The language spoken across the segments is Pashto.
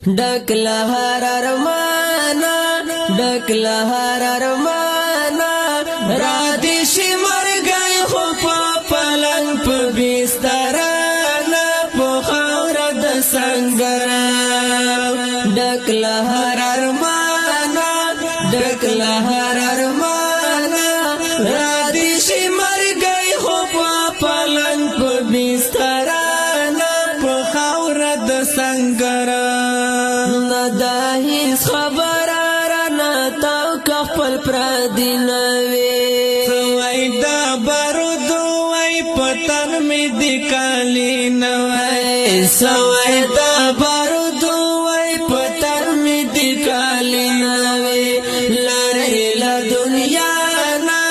ډک لهر ارمانا ډک لهر ارمانا را دې شي مرګي خو په پلنګ په بستر نه په خاور د سنگر ډک لهر ارمانا ډک لهر ارمانا را دې شي مرګي خو په پلنګ په بستر نه په خاور د سنگر داهیس خبر رانا تاو کخپل پردی نوی سوائی دا بارودو وای پتن می دی کالی نوی سوائی دا بارودو وای پتن می دی کالی نوی لاری لدنیا نا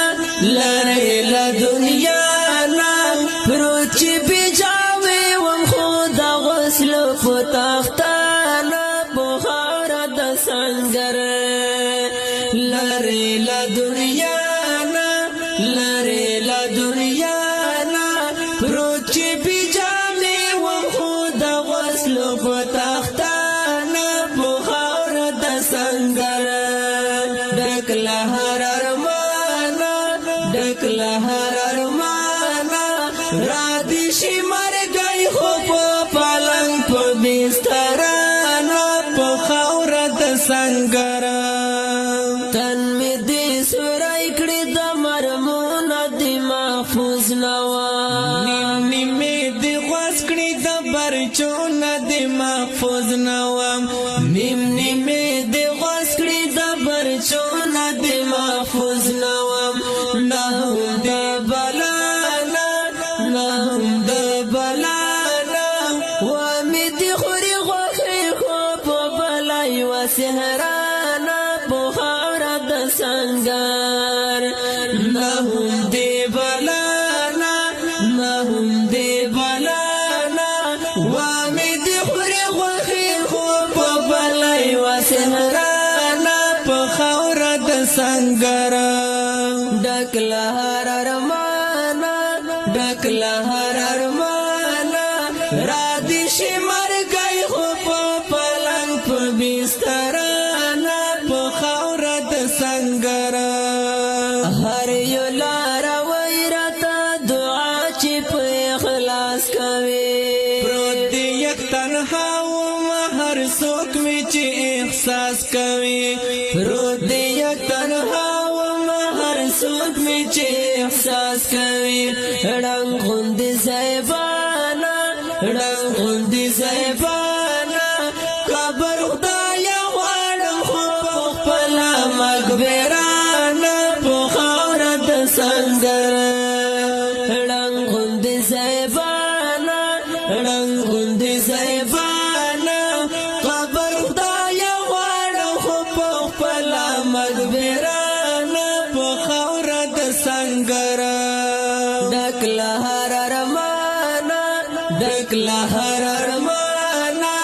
لاری لدنیا نا روچی بیجاوی وم خود غسل پتاختانا سنگر لری لا دنیا نا لری لا دنیا نا پروچی بیجامی و خود غسل پتاختانا بخار د سنگر ډک لهر ارمانا ډک لهر ارمانا را دې شي مرګي خو په پلنګ په بستر سنگر تن می دی سورائی کڑی دا مرمون دی محفوظ نوا نیم می دی غواز کڑی دا برچون دی محفوظ نوا نیم می دی غواز کڑی دا برچون دی محفوظ نوا نهم دی بلانا نهم دی بلانا وامی دی خوری غوخی خوب بلائی و سهرانا بخار د سنگر نهم دی بلانا نهم دی بلانا وامی دی خوری غوخی خوب بلائی و سهرانا بخار د سنگر ډک لهر ارمانا ډک لهر ارمانا را دې شي مرګي خو په پلنګ په بستر نه په خاور د سنگر هر یو لار وایرته دعا چې په اخلاص کوي پروت دی یک تنها و هر څوک می چې احساس کوي پروت دی یک تنها و هر څوک می چې احساس کوي ډنګ غوندې زیبانا ډنګ غوندې زیبانا قبر خدایا غواړم خو خپل مقبرانه په خاور د سنگر ډنګ غوندې زیبانا ډنګ غوندې زیبانا قبر خدایا غواړم خو خپل مقبرانه په خاور د سنگر ډک لهر ارمانا ډک لهر ارمانا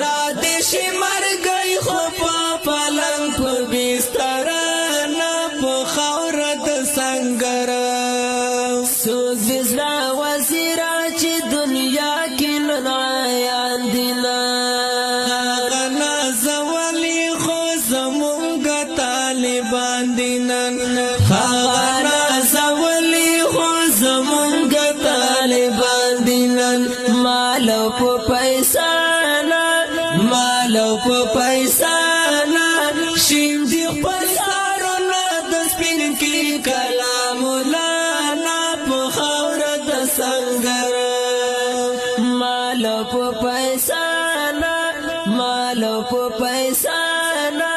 را دې شي مرګي خو په پلنګ په بستر نه په خاور د سنگر سوز زړه وزیرا چې دنیا کې نعیان دینا غنا زولی خو زمونږ طالبان دینن غنا زولی خو زمونږ طالبان دینن مالو په پیسہ نه مالو په پیسہ نه شین دی خپل سارونه د سپین کې کلام مولانا په خاور د سنگر مالو په پیسہ نه مالو په پیسہ نه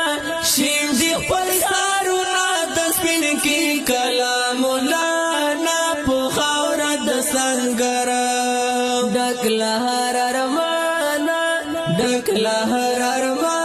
شین دی خپل سارونه د سپین کې کلام مولانا په خاور د سنگر ډک لهر ارمانا ډک لهر ارمانا